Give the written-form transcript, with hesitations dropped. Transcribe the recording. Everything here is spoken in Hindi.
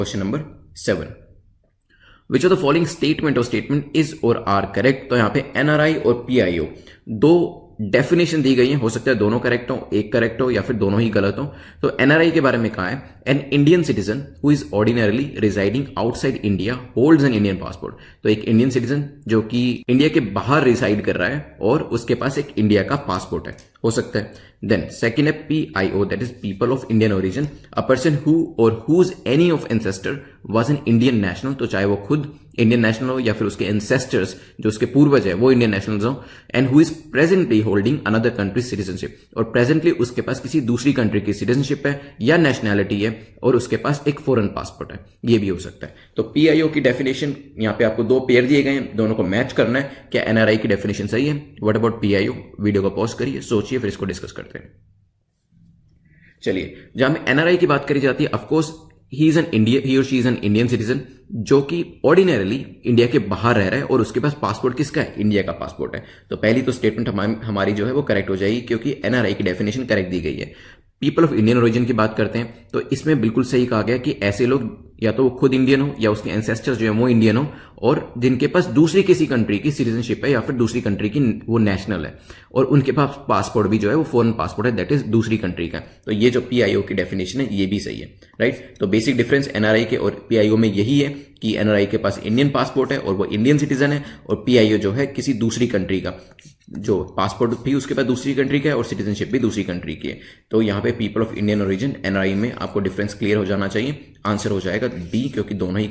Question number 7, which of the following statement और स्टेटमेंट इज और आर करेक्ट। तो यहां पे एनआरआई और पीआईओ दो डेफिनेशन दी गई है, हो सकता है दोनों करेक्ट हो, एक करेक्ट हो या फिर दोनों ही गलत हो। तो एनआरआई के बारे में कहा है, an Indian citizen who is ordinarily residing outside India holds an Indian passport. तो एक इंडियन सिटीजन जो कि इंडिया के बाहर रिसाइड कर रहा है और उसके पास एक इंडिया का पासपोर्ट है, हो सकता है। देन सेकेंड है PIO, that is people of Indian origin, a person who और whose any of ancestor was an Indian national. तो चाहे वो खुद इंडियन नेशनल हो या फिर उसके एंसेस्टर्स जो उसके पूर्वज है वो इंडियन नेशनल्स हो, and who is presently holding another country citizenship, और प्रेजेंटली उसके पास किसी दूसरी कंट्री की सिटीजनशिप है या नेशनैलिटी है और उसके पास एक फॉरेन पासपोर्ट है, ये भी हो सकता है। तो पीआईओ की डेफिनेशन यहां पे आपको दो पेयर दिए गए हैं, दोनों को मैच करना है। क्या एनआरआई की डेफिनेशन सही है? What about PIO? वीडियो को पॉज करिए, सोचिए, फिर इसको डिस्कस करते हैं। चलिए, जहां में एनआरआई की बात करी जाती है, ऑफकोर्स ही और she is an Indian citizen जो कि ऑर्डिनरली इंडिया के बाहर रह रहा है और उसके पास पासपोर्ट किसका है? इंडिया का पासपोर्ट है। तो पहली तो स्टेटमेंट हमारी जो है वो करेक्ट हो जाएगी, क्योंकि एनआरआई की डेफिनेशन करेक्ट दी गई है। पीपल ऑफ इंडियन ओरिजिन की बात करते हैं तो इसमें बिल्कुल सही कहा गया कि ऐसे लोग या तो वो खुद इंडियन हो या उसके एंसेस्टर्स जो है वो इंडियन हो और जिनके पास दूसरी किसी कंट्री की सिटीजनशिप है या फिर दूसरी कंट्री की वो नेशनल है और उनके पास पासपोर्ट भी जो है वो फॉरेन पासपोर्ट है, दैट इज दूसरी कंट्री का। तो ये जो पीआईओ की डेफिनेशन है ये भी सही है, राइट। तो बेसिक डिफरेंस एनआरआई के और पीआईओ में यही है कि एनआरआई के पास इंडियन पासपोर्ट है और वो इंडियन सिटीजन है, और पीआईओ जो है किसी दूसरी कंट्री का, जो पासपोर्ट भी उसके पास दूसरी कंट्री का है और सिटीजनशिप भी दूसरी कंट्री की है। तो यहाँ पे people of Indian origin NRI में आपको डिफरेंस क्लियर हो जाना चाहिए। आंसर हो जाएगा बी, क्योंकि दोनों ही